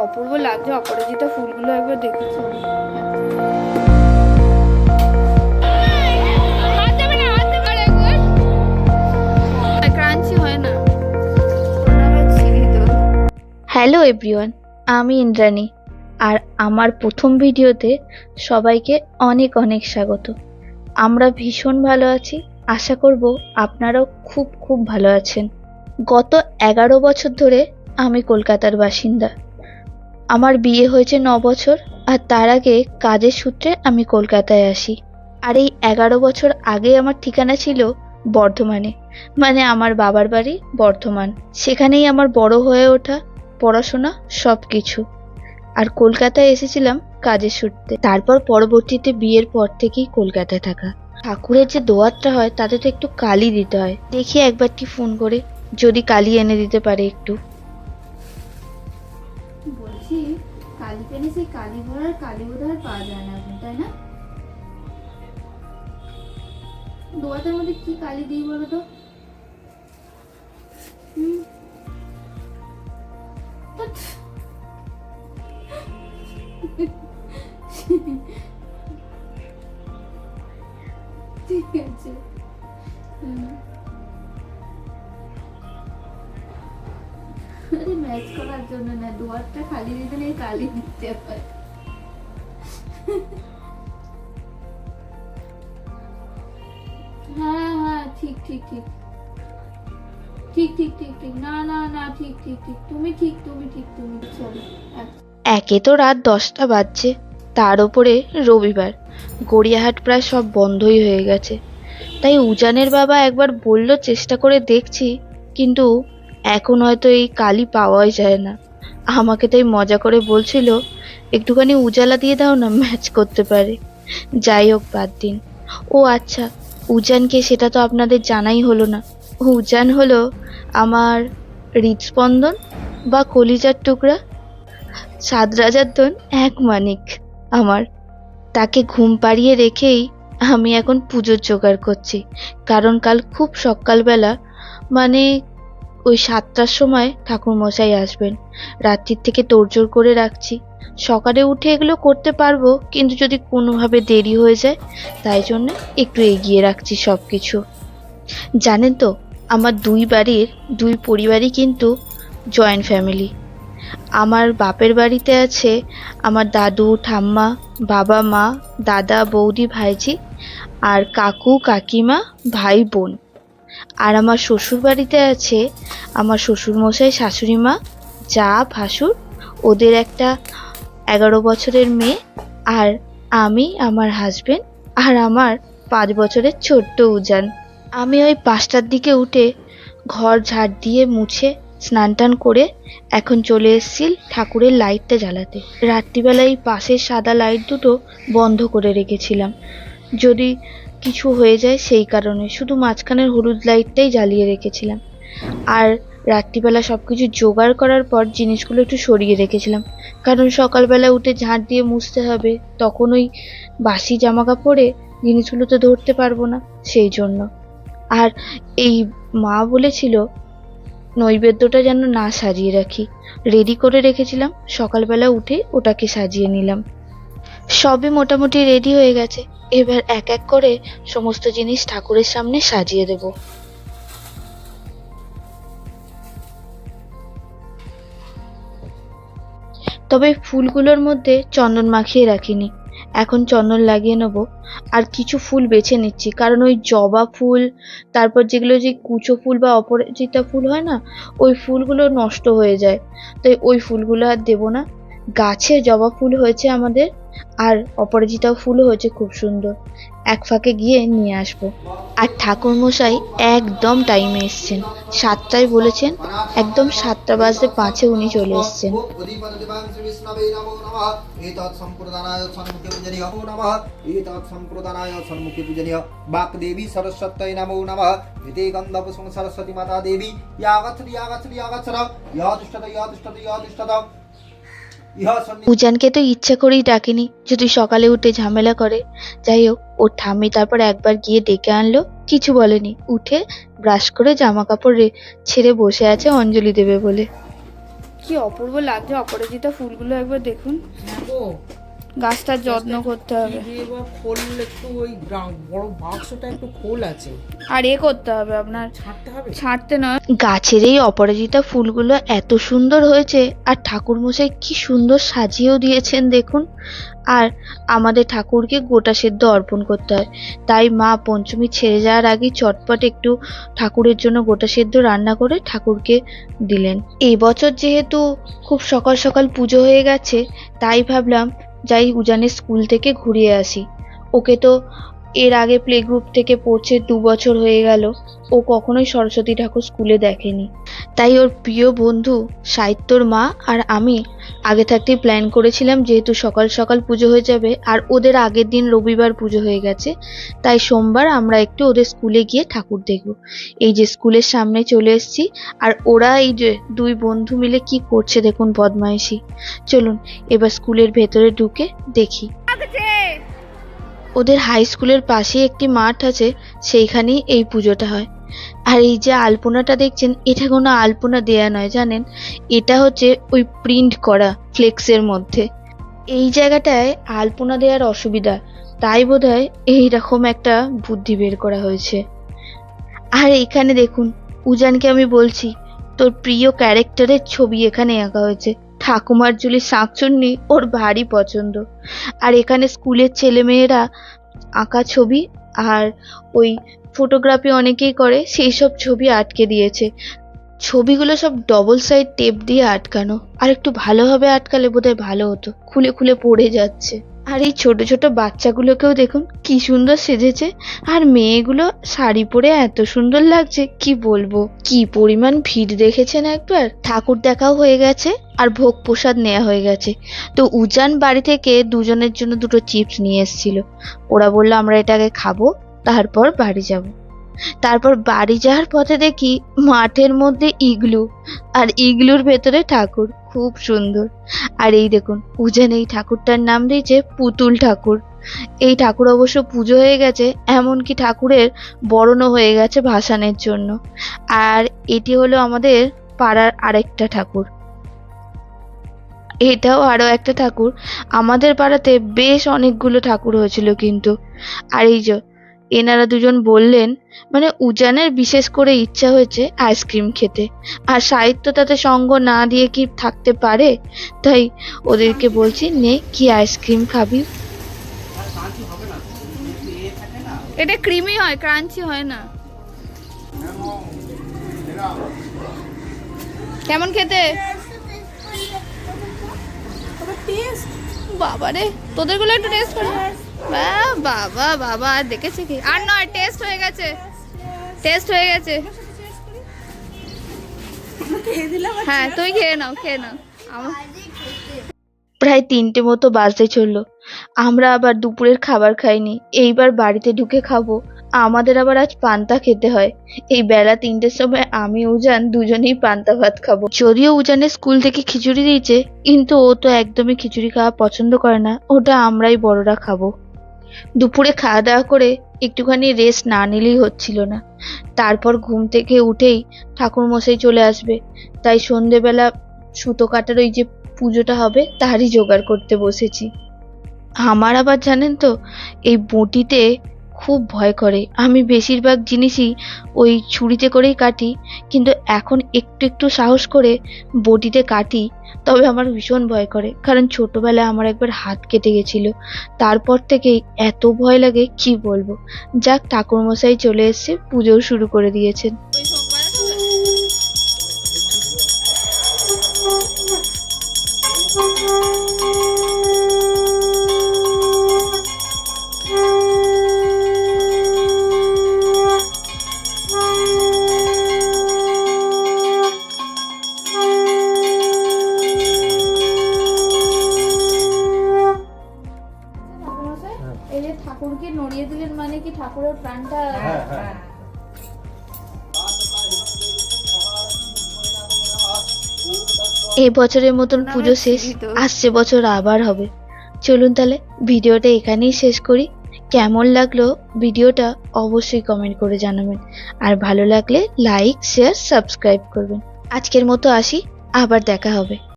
অপূর্ব লাগছে অপরাজিতা ফুলগুলো, একবার দেখেছি। হ্যালো এভরিওয়ান, আমি ইন্দ্রাণী, আর আমার প্রথম ভিডিওতে সবাইকে অনেক অনেক স্বাগত। আমরা ভীষণ ভালো আছি, আশা করব আপনারাও খুব খুব ভালো আছেন। গত 11 বছর ধরে আমি কলকাতার বাসিন্দা। আমার বিয়ে হয়েছে 9 বছর, আর তার আগে কাজের সূত্রে আমি কলকাতায় আসি। আর এই 11 বছর আগে আমার ঠিকানা ছিল বর্ধমানে, মানে আমার বাবার বাড়ি বর্ধমান। সেখানেই আমার বড় হয়ে ওঠা, পড়াশোনা সব কিছু। আর কলকাতায় এসেছিলাম কাজের সূত্রে। তারপর পরবর্তীতে বিয়ের পর থেকেই কলকাতায় থাকা। ঠাকুরের যে দোয়াতটা হয় তাতে তো একটু কালি দিতে হয়। দেখি একবারটি ফোন করে যদি কালি এনে দিতে পারে একটু। বলছি কালি পেনে সেই কালি ভরার কালি বোধহয় পাওয়া যায় না এখন, তাই না? দোয়াতের মধ্যে কি কালি দিই বলো তো? ঠিক আছে, আরে ম্যাচ করার জন্য না, দোয়ারটা খালি দিতে নেই, কালি দিতে হয়। হ্যাঁ হ্যাঁ, ঠিক ঠিক ঠিক ঠিক ঠিক ঠিক ঠিক না না না, ঠিক ঠিক ঠিক, তুমি ঠিক তুমি ঠিক তুমি চলো। একে তো রাত 10টা বাজছে, তার ওপরে রবিবার, গড়িয়াহাট প্রায় সব বন্ধই হয়ে গেছে। তাই উজানের বাবা একবার বলল চেষ্টা করে দেখছি, কিন্তু এখন হয়তো এই কালি পাওয়াই যায় না। আমাকে তাই মজা করে বলছিল একটুখানি উজালা দিয়ে দাও না, ম্যাচ করতে পারে। যাই হোক, বাদ দিন। ও আচ্ছা, উজানকে সেটা তো আপনাদের জানাই হলো না। উজান হলো আমার হৃদস্পন্দন বা কলিজার টুকরা, 7 রাজার ধন 1 মানিক আমার। তাকে ঘুম পাড়িয়ে রেখেই আমি এখন পুজোর জোগাড় করছি, কারণ কাল খুব সকালবেলা, মানে ওই 7টার সময় ঠাকুরমশাই আসবেন। রাত্রির থেকে তোড়জোড় করে রাখছি, সকালে উঠে এগুলো করতে পারবো, কিন্তু যদি কোনোভাবে দেরি হয়ে যায় তাই জন্য একটু এগিয়ে রাখছি সব কিছু। জানেন তো, আমার দুই পরিবারই কিন্তু জয়েন্ট ফ্যামিলি। আমার বাপের বাড়িতে আছে আমার দাদু ঠাম্মা, বাবা মা, দাদা বৌদি ভাইঝি, আর কাকু কাকিমা, ভাই বোন। আর আমার শ্বশুর বাড়িতে আছে আমার শ্বশুরমশাই, শাশুড়ি মা, যা ভাসুর, ওদের একটা 11 বছরের মেয়ে, আর আমি, আমার হাজবেন্ড, আর আমার 5 বছরের ছোট্ট উজান। আমি ওই 5টার দিকে উঠে ঘর ঝাড় দিয়ে মুছে স্নান টান করে এখন চলে এসেছি ঠাকুরের লাইটটা জ্বালাতে। রাত্রিবেলায় পাশের সাদা লাইট দুটো বন্ধ করে রেখেছিলাম, যদি কিছু হয়ে যায় সেই কারণে শুধু মাঝখানের হলুদ লাইটটাই জ্বালিয়ে রেখেছিলাম। আর রাত্রিবেলা সব কিছু জোগাড় করার পর জিনিসগুলো একটু সরিয়ে রেখেছিলাম, কারণ সকালবেলা উঠে ঝাঁট দিয়ে মুছতে হবে, তখন ওই বাসি জামা কাপড়ে জিনিসগুলো তো ধরতে পারবো না, সেই জন্য। আর এই মা বলেছিল নৈবেদ্যটা যেন না সাজিয়ে রাখি, রেডি করে রেখেছিলাম, সকালবেলা উঠে ওটাকে সাজিয়ে নিলাম। সবই মোটামুটি রেডি হয়ে গেছে, এবার এক এক করে সমস্ত জিনিস ঠাকুরের সামনে সাজিয়ে দেব। তবে ফুলগুলোর মধ্যে চন্দন মাখিয়ে রাখিনি, এখন চন্দন লাগিয়ে নেব। আর কিছু ফুল বেছে নিচ্ছি, কারণ ওই জবা ফুল, তারপর যেগুলো যে কুচো ফুল বা অপরাজিতা ফুল হয় না, ওই ফুলগুলো নষ্ট হয়ে যায়, তাই ওই ফুলগুলো আর দেবো না। গাছে জবা ফুল হয়েছে আমাদের, আর অপরাজিতা ফুলও হয়েছে খুব সুন্দর, এক ফাঁকে গিয়ে নিয়ে আসবো। আর ঠাকুরমশাই একদম টাইমে এসছেন, 7টায় বলেছেন, একদম 7টা বাজতে 5-এ উনি চলে এসছেন। বাগদেবী সরস্বতী নমো নমঃ। এতে গন্ধপুষ্পং সরস্বতী মাতা দেবী ইয়া গচ্ছতি ইয়া গচ্ছতি ইয়া গচ্ছত ইয়া তিষ্ঠত ইয়া তিষ্ঠত ইয়া তিষ্ঠত। উজানকে তো ইচ্ছা করেই ডাকিনি, যদি সকালে উঠে ঝামেলা করে। যাই হোক, ওর ঠাম্মি তারপর একবার গিয়ে ডেকে আনলো, কিছু বলেনি, উঠে ব্রাশ করে জামা কাপড় ছেড়ে বসে আছে অঞ্জলি দেবে বলে। কি অপূর্ব লাগছে অপরাজিতা ফুলগুলো, একবার দেখুন। হ্যাঁ গো, গাছটার যত্ন করতে হবে, কি দিয়ে বা খোল একটু ওই বড় বাক্সটা একটু খোল আছে, আর করতে হবে আপনার, ছাড়তে হবে। ছাড়তে নয়। গাছের এই অপরাজিতা ফুলগুলো এত সুন্দর হয়েছে, আর ঠাকুরমশাই কি সুন্দর সাজিয়েও দিয়েছেন দেখুন। আর আমাদের ঠাকুরকে গোটা সেদ্ধ অর্পণ করতে হয়, তাই মা পঞ্চমী ছেড়ে যাওয়ার আগে চটপট একটু ঠাকুরের জন্য গোটা সেদ্ধ রান্না করে ঠাকুরকে দিলেন। এই বছর যেহেতু খুব সকাল সকাল পুজো হয়ে গেছে, তাই ভাবলাম যাই উজানের স্কুল থেকে ঘুরিয়ে আসি। ওকে তো এর আগে প্লে গ্রুপ থেকে পড়ছে, 2 বছর হয়ে গেল, ও কখনোই সরস্বতী ঠাকুর স্কুলে দেখেনি। তাই ওর প্রিয় বন্ধু সাহিত্যর মা আর আমি আগে থাকতেই প্ল্যান করেছিলাম, যেহেতু সকাল সকাল পুজো হয়ে যাবে আর ওদের আগের দিন রবিবার পুজো হয়ে গেছে, তাই সোমবার আমরা একটু ওদের স্কুলে গিয়ে ঠাকুর দেখব। এই যে স্কুলের সামনে চলে এসেছি, আর ওরা এই যে 2 বন্ধু মিলে কি করছে দেখুন, বদমাইশি। চলুন এবার স্কুলের ভেতরে ঢুকে দেখি। ওদের হাই স্কুলের পাশে একটি মাঠ আছে, সেইখানেই এই পুজোটা হয়। আর এই যে আলপনাটা দেখছেন, এটা কোনো আলপনা দেয়া নয় জানেন, এটা হচ্ছে ওই প্রিন্ট করা ফ্লেক্সের মধ্যে। এই জায়গাটায় আলপনা দেওয়ার অসুবিধা, তাই বোধহয় এইরকম একটা বুদ্ধি বের করা হয়েছে। আর এখানে দেখুন, উজানকে আমি বলছি তোর প্রিয় ক্যারেক্টারের ছবি এখানে আঁকা হয়েছে। ঠাকুমার ঝুলি শাঁকচুন্নি ওর ভারী পছন্দ। আর এখানে স্কুলের ছেলেমেয়েরা আঁকা ছবি আর ওই ফটোগ্রাফি অনেকেই করে, সেই সব ছবি আটকে দিয়েছে। ছবিগুলো সব ডবল সাইড টেপ দিয়ে আটকানো, আর একটু ভালোভাবে আটকালে বোধহয় ভালো হতো, খুলে খুলে পড়ে যাচ্ছে। আর এই ছোট ছোট বাচ্চাগুলোকেও দেখুন কি সুন্দর সেজেছে, আর মেয়েগুলো শাড়ি পরে এত সুন্দর লাগছে কি বলবো। কি পরিমাণ ভিড় দেখেছেন একবার। ঠাকুর দেখাও হয়ে গেছে আর ভোগ প্রসাদ নেওয়া হয়ে গেছে। তো উজান বাড়ি থেকে দুজনের জন্য 2টো চিপস নিয়ে এসেছিল। ওরা বললো আমরা এটাকে খাবো, তারপর বাড়ি যাব। তারপর বাড়ি যাওয়ার পথে দেখি মাঠের মধ্যে ইগলু, আর ইগলুর ভেতরে ঠাকুর, খুব সুন্দর। আর এই দেখুন উজান এই ঠাকুরটার নাম দিয়েছে পুতুল ঠাকুর। এই ঠাকুর অবশ্য পুজো হয়ে গেছে, এমনকি ঠাকুরের বরণও হয়ে গেছে ভাসানের জন্য। আর এটি হলো আমাদের পাড়ার আরেকটা ঠাকুর, এটাও আরো একটা ঠাকুর। আমাদের পাড়াতে বেশ অনেকগুলো ঠাকুর হয়েছিল কিন্তু। আর এই যে এনারা দুজন বললেন, মানে উজানের বিশেষ করে ইচ্ছা হয়েছে আইসক্রিম খেতে, আর সাহিত্য তাতে সঙ্গ না দিয়ে কি থাকতে পারে, তাই ওদেরকে বলছি নে কি আইসক্রিম খাবি। এটা ক্রিমি হয়, ক্রাঞ্চি হয় না। কেমন খেতে? বাবা রে, তোদের গুলো একটু টেস্ট করে। বাবা বাবা, আর দেখেছি কি, আর নয়, টেস্ট হয়ে গেছে, টেস্ট হয়ে গেছে। হ্যাঁ তুই খেয়ে নাও, খেয়ে নাও। প্রায় 3টে মতো বাজতে চললো, আমরা আবার দুপুরের খাবার খাইনি, এইবার বাড়িতে ঢুকে খাবো। আমাদের আবার আজ পান্তা খেতে হয়। এই বেলা 3টের সময় আমি উজান দুজনেই পান্তা ভাত খাবো। যদিও উজানের স্কুল থেকে খিচুড়ি দিয়েছে, কিন্তু ও তো একদমই খিচুড়ি খাওয়া পছন্দ করে না, ওটা আমরাই বড়রা খাবো। দুপুরে খাওয়া দাওয়া করে একটুখানি রেস্ট না নিলেই হচ্ছিল না। তারপর ঘুম থেকে উঠেই ঠাকুরমশাই চলে আসবে, তাই সন্ধেবেলা সুতো কাটার ওই যে পুজোটা হবে তারই জোগাড় করতে বসেছি। আমার আবার জানেন তো এই বটিতে খুব ভয় করে, আমি বেশিরভাগ জিনিসই ওই ছুরিতে করেই কাটি, কিন্তু এখন একটু একটু সাহস করে বটিতে কাটি। তবে আমার ভীষণ ভয় করে, কারণ ছোটবেলায় আমার একবার হাত কেটে গেছিল, তারপর থেকেই এত ভয় লাগে কি বলবো। যাক ঠাকুরমশাই চলে এসেছে, পুজোও শুরু করে দিয়েছেন। এই যে ঠাকুরকে নড়িয়ে দিলেন, মানে কি ঠাকুরের প্রাণটা? এই বছরের মতন পুজো শেষ, আসছে বছর আবার হবে। চলুন তাহলে ভিডিওটা এখানেই শেষ করি। কেমন লাগলো ভিডিওটা অবশ্যই কমেন্ট করে জানাবেন, আর ভালো লাগলে লাইক শেয়ার সাবস্ক্রাইব করবেন। আজকের মতো আসি, আবার দেখা হবে।